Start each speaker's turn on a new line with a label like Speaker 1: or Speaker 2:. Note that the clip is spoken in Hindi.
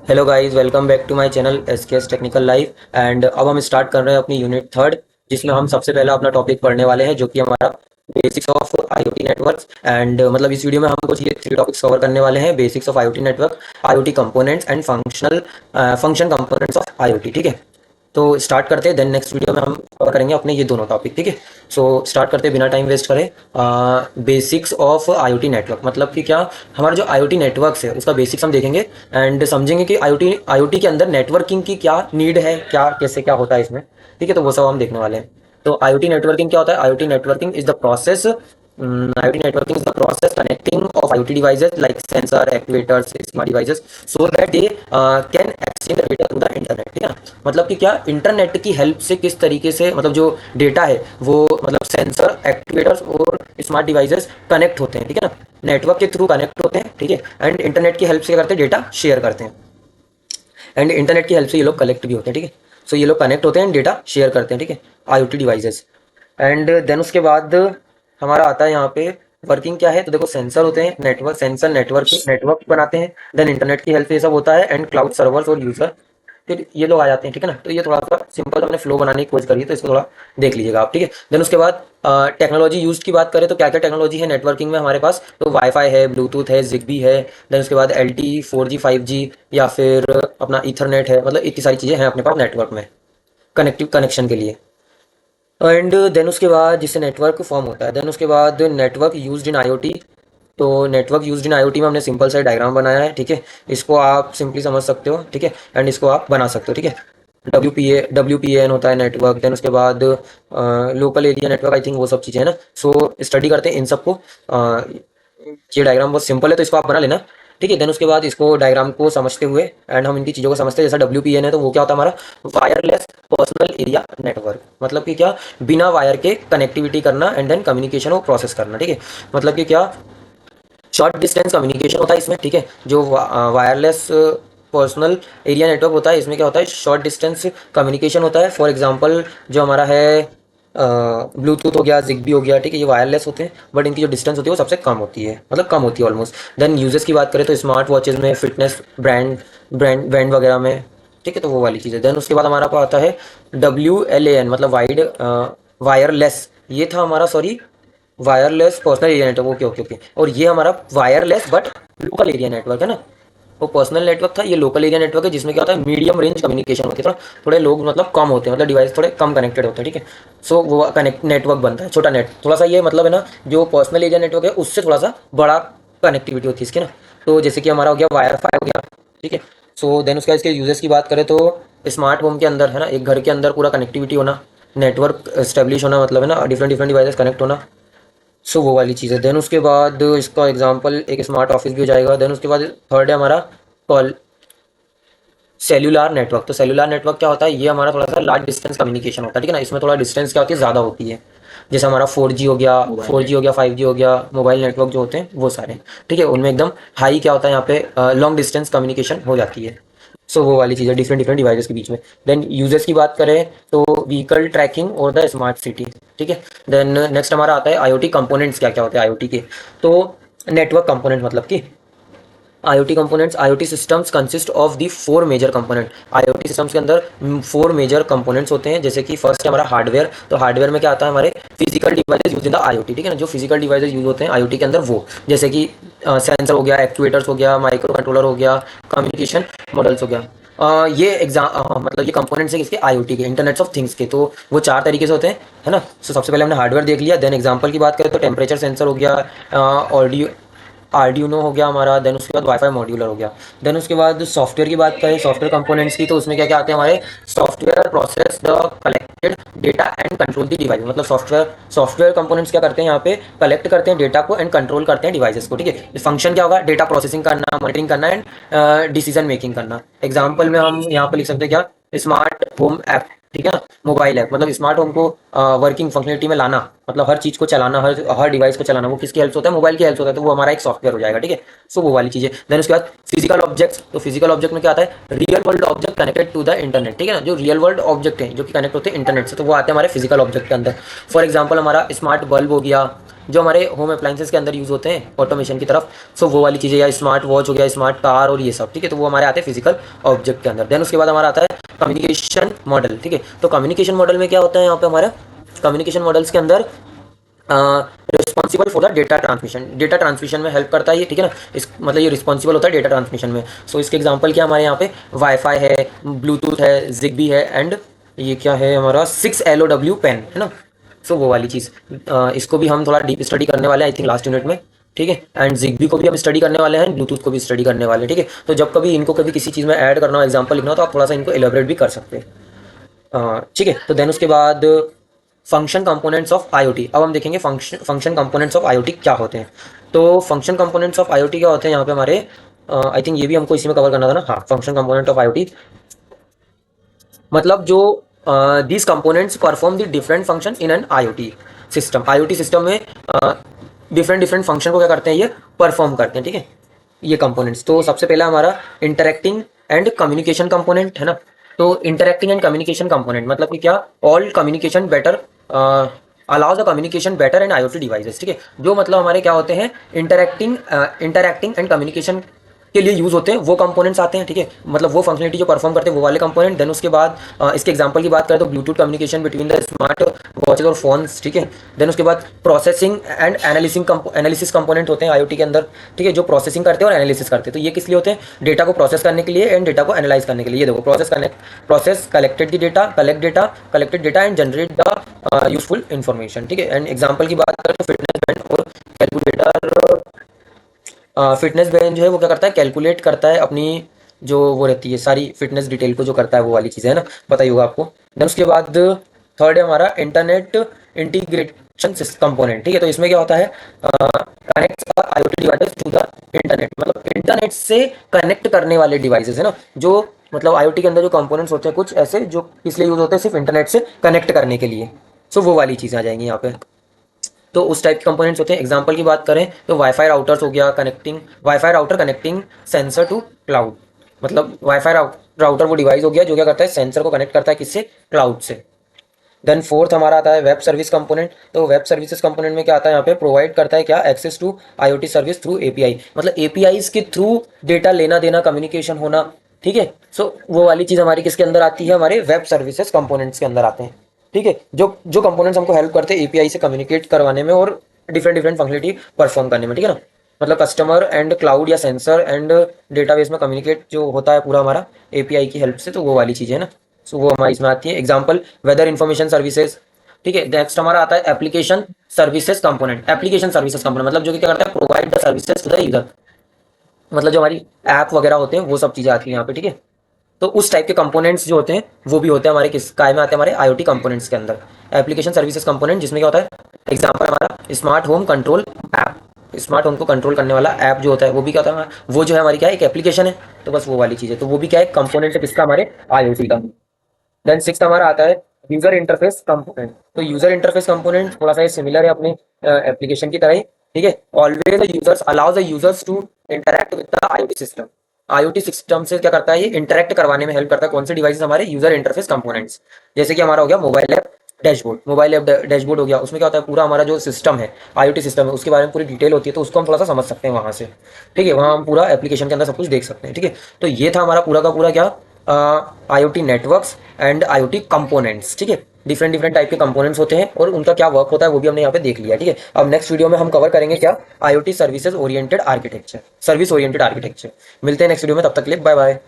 Speaker 1: Hello guys, welcome back to my channel SKS technical life. And अब हम स्टार्ट कर रहे हैं अपनी यूनिट थर्ड, जिसमें हम सबसे पहला अपना टॉपिक पढ़ने वाले हैं, जो कि हमारा basics of IoT networks. And मतलब इस वीडियो में हम कुछ ये थ्री टॉपिक्स कवर करने वाले हैं: basics of IoT network, IoT components and function components of IoT. ठीक है, तो स्टार्ट करते हैं। देन नेक्स्ट वीडियो में हम कवर करेंगे अपने ये दोनों टॉपिक। ठीक है, सो स्टार्ट करते हैं बिना टाइम वेस्ट करे। बेसिक्स ऑफ आईओटी नेटवर्क मतलब कि क्या, हमारा जो आईओटी नेटवर्क्स है उसका बेसिक्स हम देखेंगे एंड समझेंगे कि आईओटी के अंदर नेटवर्किंग की क्या नीड है, क्या कैसे क्या होता है इसमें। ठीक है, तो वो सब हम देखने वाले हैं। तो आईओटी नेटवर्किंग क्या होता है? IoT networking is the process IoT networking is the process connecting of IoT devices like sensor, actuators, smart devices so that they can exchange the data through the internet। ठीक है, मतलब कि क्या, इंटरनेट की हेल्प से किस तरीके से मतलब जो डेटा है वो मतलब सेंसर, एक्टिवेटर्स और स्मार्ट डिवाइसेस कनेक्ट होते हैं। ठीक है ना, नेटवर्क के थ्रू कनेक्ट होते हैं। ठीक है, एंड इंटरनेट की हेल्प से क्या करते हैं, डेटा शेयर करते हैं। एंड इंटरनेट की हेल्प से ये लोग कलेक्ट भी होते हैं। ठीक है, सो ये लोग कनेक्ट होते हैं, डेटा शेयर करते हैं। ठीक है, IoT डिवाइसेस। एंड देन उसके बाद हमारा आता है यहाँ पे वर्किंग क्या है। तो देखो, सेंसर होते हैं, नेटवर्क सेंसर नेटवर्क बनाते हैं। देन इंटरनेट की हेल्प से ये सब होता है, एंड क्लाउड सर्वर्स और यूजर, फिर ये लोग आ जाते हैं। ठीक है ना, तो ये थोड़ा सा सिंपल हमने फ्लो बनाने की कोशिश करी है, तो इसको थोड़ा देख लीजिएगा आप। ठीक है, देन उसके बाद टेक्नोलॉजी यूज की बात करें तो क्या क्या टेक्नोलॉजी है नेटवर्किंग में हमारे पास। तो वाईफाई है, ब्लूटूथ है, जिगबी है। देन उसके बाद LTE, 4G, 5G या फिर अपना ईथरनेट है। मतलब इतनी सारी चीज़ें हैं अपने पास नेटवर्क में कनेक्टिव कनेक्शन के लिए। एंड देन उसके बाद जिससे नेटवर्क फॉर्म होता है, देन उसके बाद नेटवर्क यूज्ड इन आईओटी। तो नेटवर्क यूज्ड इन आईओटी में हमने सिंपल सा डायग्राम बनाया है। ठीक है, इसको आप सिंपली समझ सकते हो। ठीक है, एंड इसको आप बना सकते हो। ठीक है, WPAN होता है नेटवर्क। देन उसके बाद local area network, I think वो सब चीज़ें हैं ना। सो स्टडी करते हैं इन सबको। ये डायग्राम बहुत सिंपल है, तो इसको आप बना लेना। ठीक है, देन उसके बाद इसको डायग्राम को समझते हुए एंड हम इनकी चीज़ों को समझते हैं। जैसा WPN है तो वो क्या होता है हमारा, वायरलेस पर्सनल एरिया नेटवर्क। मतलब कि क्या, बिना वायर के कनेक्टिविटी करना एंड देन कम्युनिकेशन को प्रोसेस करना। ठीक है, मतलब कि क्या, शॉर्ट डिस्टेंस कम्युनिकेशन होता है इसमें। ठीक है, जो वायरलेस पर्सनल एरिया नेटवर्क होता है इसमें क्या होता है, शॉर्ट डिस्टेंस कम्युनिकेशन होता है। फॉर एग्जांपल जो हमारा है ब्लूटूथ हो गया, जिगबी हो गया। ठीक है, ये वायरलेस होते हैं बट इनकी जो डिस्टेंस होती है वो सबसे कम होती है, मतलब कम होती है ऑलमोस्ट। देन यूजेस की बात करें तो स्मार्ट वॉचेज में, फिटनेस बैंड वगैरह में। ठीक है, तो वो वाली चीज़ है। देन उसके बाद हमारा आता है WLAN, मतलब वायरलेस। ये था हमारा, sorry, wireless personal area network. Okay okay okay, और ये हमारा wireless but local area network है ना। वो पर्सनल नेटवर्क था, ये लोकल एरिया नेटवर्क है, जिसमें क्या होता है, मीडियम रेंज कम्युनिकेशन होती है। थोड़े लोग मतलब कम होते हैं, मतलब डिवाइस थोड़े कम कनेक्टेड होते हैं। ठीक है, सो वो कनेक्ट नेटवर्क बनता है, छोटा नेट थोड़ा सा। ये मतलब है ना, जो पर्सनल एरिया नेटवर्क है उससे थोड़ा सा बड़ा कनेक्टिविटी होती है इसकी ना। तो जैसे कि हमारा हो गया वाईफाई हो गया। ठीक है, सो देन उसका इसके यूजेस की बात करें तो स्मार्ट होम के अंदर है ना, एक घर के अंदर पूरा कनेक्टिविटी होना, नेटवर्क स्टेब्लिश होना, मतलब है ना डिफरेंट डिफरेंट डिवाइसेस कनेक्ट होना। सो वो वाली चीज़ है। देन उसके बाद इसका एग्जांपल एक स्मार्ट ऑफिस भी हो जाएगा। देन उसके बाद थर्ड है हमारा कॉल सेल्यूलर नेटवर्क। तो सेल्यूलर नेटवर्क क्या होता है, ये हमारा थोड़ा सा लार्ज डिस्टेंस कम्युनिकेशन होता है। ठीक है ना, इसमें थोड़ा डिस्टेंस क्या होती है, ज़्यादा होती है। जैसे हमारा 4G हो गया, 5G हो गया, मोबाइल नेटवर्क जो होते हैं वो सारे। ठीक है, उनमें एकदम हाई क्या होता है, यहाँ पे लॉन्ग डिस्टेंस कम्युनिकेशन हो जाती है। सो वो वाली चीज़ है डिफरेंट डिफरेंट डिवाइसेस के बीच में। देन यूजर्स की बात करें तो व्हीकल ट्रैकिंग और द स्मार्ट सिटी। ठीक है, देन नेक्स्ट हमारा आता है आईओटी कंपोनेंट्स, क्या क्या होते हैं आईओटी के। तो नेटवर्क कंपोनेंट मतलब कि IoT components, IoT systems consist of the 4 major component. IoT systems के अंदर 4 मेजर कंपोनेंट्स होते हैं। जैसे कि फर्स्ट है हमारा हार्डवेयर। तो हार्डवेयर में क्या आता है, हमारे physical devices use in the IoT। ठीक है ना, जो फिजिकल डिवाइसेज यूज होते हैं IoT के अंदर वो, जैसे कि सेंसर हो गया, एक्चुएटर्स हो गया, माइक्रो कंट्रोलर हो गया, कम्युनिकेशन मॉडल्स हो गया। ये मतलब ये कंपोनेंट्स है किसके, IoT के, इंटरनेट्स ऑफ थिंग्स के। तो वो 4 तरीके से होते हैं, है ना। तो सबसे पहले हमने हार्डवेयर देख लिया। देन एग्जांपल की बात करें तो टेम्परेचर सेंसर हो गया, ऑडियो आर्डिनो हो गया हमारा। देन उसके बाद वाईफाई मॉड्यूलर हो गया। देन उसके बाद सॉफ्टवेयर की बात करें, सॉफ्टवेयर कंपोनेंट्स की, तो उसमें क्या क्या आते हैं हमारे, software process the collected data and control the device. मतलब सॉफ्टवेयर कंपोनेंट्स क्या करते हैं, यहाँ पे कलेक्ट करते हैं डेटा को एंड कंट्रोल करते हैं डिवाइसेस को। ठीक है, फंक्शन क्या होगा, डेटा प्रोसेसिंग करना, मॉनिटरिंग करना एंड डिसीजन मेकिंग करना। एग्जाम्पल में हम यहाँ पे लिख सकते हैं क्या, स्मार्ट होम ऐप। ठीक है ना, मोबाइल ऐप, मतलब स्मार्ट होम को वर्किंग फंक्शनलिटी में लाना, मतलब हर चीज़ को चलाना, हर हर डिवाइस को चलाना, वो किसकी हेल्प से होता है? मोबाइल की हेल्प से होता है। तो वो हमारा एक सॉफ्टवेयर हो जाएगा, ठीक है। सो वो वाली चीज़ें। देन उसके बाद फिजिकल ऑब्जेक्ट्स, तो फिजिकल ऑब्जेक्ट में क्या आता है? Real world object connected to the internet, ठीक है ना। जो रियल वर्ल्ड ऑब्जेक्ट हैं जो कि कनेक्ट होते हैं इंटरनेट से, तो वो आते हैं हमारे फिजिकल ऑब्जेक्ट के अंदर। फॉर एग्जाम्पल हमारा स्मार्ट बल्ब हो गया, जो हमारे होम अप्लाइंसेस के अंदर यूज़ होते हैं ऑटोमेशन की तरफ। सो वो वाली चीज़ें, या स्मार्ट वॉच हो गया, स्मार्ट कार और ये सब, ठीक है। तो वो हमारे आते हैं फिजिकल ऑब्जेक्ट के अंदर। देन उसके बाद हमारा आता है कम्युनिकेशन मॉडल, ठीक है। तो कम्युनिकेशन मॉडल में क्या होता है यहाँ पे हमारा? कम्युनिकेशन मॉडल्स के अंदर responsible for the data transmission में हेल्प करता है ये, ठीक है ना। इस मतलब ये रिस्पॉन्सिबल होता है डेटा ट्रांसमिशन में। सो इसके एग्जांपल क्या हमारे यहाँ पे? वाईफाई है, ब्लूटूथ है, जिगबी है, एंड ये क्या है हमारा? 6LoW पेन, है ना। सो वो वाली चीज़, इसको भी हम थोड़ा डीप स्टडी करने वाले हैं आई थिंक लास्ट यूनिट में, ठीक है। एंड जिगबी को भी हम स्टडी करने वाले हैं, ब्लूटूथ को भी स्टडी करने वाले हैं, ठीक है। तो जब कभी इनको कभी किसी चीज़ में ऐड करना हो, एग्जाम्पल लिखना हो, तो आप थोड़ा सा इनको एलेबरेट भी कर सकते हैं, ठीक है। तो देन उसके बाद फंक्शन कंपोनेंट्स ऑफ आईओटी। अब हम देखेंगे फंक्शन कंपोनेंट्स ऑफ आईओटी क्या होते हैं। तो फंक्शन कंपोनेंट्स ऑफ आईओटी क्या होते हैं यहाँ पे हमारे? आई थिंक ये भी हमको इसी में कवर करना था ना। हाँ, फंक्शन कंपोनेंट ऑफ आईओटी मतलब जो these components perform the different function in an IoT system. IoT system में डिफरेंट डिफरेंट फंक्शन को क्या करते हैं? ये परफॉर्म करते हैं, ठीक है, ये कंपोनेंट्स। तो सबसे पहला हमारा इंटरेक्टिंग एंड कम्युनिकेशन कंपोनेंट, है ना। तो इंटरेक्टिंग एंड कम्युनिकेशन कंपोनेंट मतलब कि क्या? All communication better allows the communication better and IoT devices, ठीक है। जो मतलब हमारे क्या होते हैं? इंटरेक्टिंग एंड कम्युनिकेशन के लिए यूज होते हैं वो कंपोनेंट्स आते हैं, ठीक है। मतलब वो फंक्शनलिटी जो परफॉर्म करते हैं वो वाले कंपोनेंट। देन उसके बाद इसके एग्जांपल की बात करें तो Bluetooth communication between the smart watches और फोन्स, ठीक है। देन उसके बाद प्रोसेसिंग एंड एनालिसिस कंपोनेंट होते हैं आईओटी के अंदर, ठीक है, जो प्रोसेसिंग करते हैं और एनालिसिस करते हैं। तो ये किस लिए होते हैं? डेटा को प्रोसेस करने के लिए एंड डेटा को एनालाइज करने के लिए। ये देखो, process collected data and generate the useful information, ठीक है। एंड एग्जाम्पल की बात करें तो फिटनेस बैंड और कैलकुलेटर। फिटनेस बैंड जो है वो क्या करता है? कैलकुलेट करता है अपनी जो वो रहती है सारी फिटनेस डिटेल को, जो करता है वो वाली चीज़ है ना, पता ही होगा आपको। देन उसके बाद थर्ड है हमारा इंटरनेट इंटीग्रेशन कंपोनेंट, ठीक है। तो इसमें क्या होता है? Connect IoT devices to the internet, मतलब इंटरनेट से कनेक्ट करने वाले डिवाइसेस, है ना। जो मतलब आईओटी के अंदर जो कंपोनेंट्स होते हैं कुछ ऐसे जो किस लिए यूज होते हैं? सिर्फ इंटरनेट से कनेक्ट करने के लिए। सो वो वाली चीज़ें आ जाएंगी यहाँ पे। तो उस टाइप के कंपोनेंट्स होते हैं। एग्जांपल की बात करें तो वाईफाई राउटर्स हो गया, wifi router connecting sensor to cloud. मतलब वाईफाई राउटर वो डिवाइस हो गया जो क्या करता है? सेंसर को कनेक्ट करता है किससे? क्लाउड से। देन फोर्थ हमारा आता है वेब सर्विस कंपोनेंट। तो वेब सर्विसेज कंपोनेंट में क्या आता है? यहाँ पे प्रोवाइड करता है क्या? Access to IoT service through API, मतलब एपीआईज के थ्रू डेटा लेना देना, कम्युनिकेशन होना, ठीक है। सो वो वाली चीज़ हमारी किसके अंदर आती है? हमारे वेब सर्विसेज कंपोनेंट्स के अंदर आते हैं, ठीक है। जो जो कंपोनेंट्स हमको हेल्प करते हैं एपीआई से कम्युनिकेट करवाने में और डिफरेंट डिफरेंट फंक्शनलिटी परफॉर्म करने में, ठीक है ना। मतलब कस्टमर एंड क्लाउड या सेंसर एंड डेटाबेस में कम्युनिकेट जो होता है पूरा हमारा एपीआई की हेल्प से, तो वो वाली चीज़ है ना। सो वो हमारी इसमें आती है। एग्जाम्पल वेदर इन्फॉर्मेशन सर्विसेज, ठीक है। नेक्स्ट हमारा आता है application services component. Application services component मतलब जो कि क्या करता है? Provide the services to the user, मतलब जो हमारी ऐप वगैरह होते हैं वो सब चीज़ें आती हैं यहाँ पे, ठीक है। तो उस टाइप के कंपोनेंट्स जो होते हैं वो भी होते हैं हमारे किस काय में आते हैं? हमारे आईओटी कंपोनेंट्स के अंदर। एप्लीकेशन सर्विसेज कंपोनेंट जिसमें क्या होता है? एग्जांपल हमारा smart home control app. Smart home को कंट्रोल करने वाला ऐप जो होता है वो भी क्या होता है? वो जो है हमारी क्या है? एक एप्लीकेशन है। तो बस वो वाली चीज़ है। तो वो भी क्या है? कंपोनेंट है किसका? हमारे आईओटी का। देन सिक्स हमारा आता है यूजर इंटरफेस कंपोनेंट। तो यूजर इंटरफेस कंपोनेंट थोड़ा सा सिमिलर है अपने एप्लीकेशन की तरह ही, ठीक है। Always the users allows the users to interact with the IoT system. IoT system से क्या करता है? ये इंटरैक्ट करवाने में हेल्प करता है। कौन से डिवाइस? हमारे यूजर इंटरफेस कंपोनेंट्स। जैसे कि हमारा हो गया mobile app dashboard. Mobile app dashboard हो गया, उसमें क्या होता है? पूरा हमारा जो सिस्टम है आईओटी सिस्टम है उसके बारे में पूरी डिटेल होती है, तो उसको हम थोड़ा सा समझ सकते हैं वहां से, ठीक है। वहां हम पूरा एप्लीकेशन के अंदर सब कुछ देख सकते हैं, ठीक है। तो ये था हमारा पूरा का पूरा क्या? IoT networks and IoT components, ठीक है। डिफरेंट डिफरेंट टाइप के कंपोनेंट्स होते हैं और उनका क्या वर्क होता है वो भी हमने यहाँ पे देख लिया, ठीक है। अब नेक्स्ट वीडियो में हम कवर करेंगे क्या? IoT services oriented architecture, service oriented architecture. मिलते हैं नेक्स्ट वीडियो में, तब तक के लिए बाय बाय।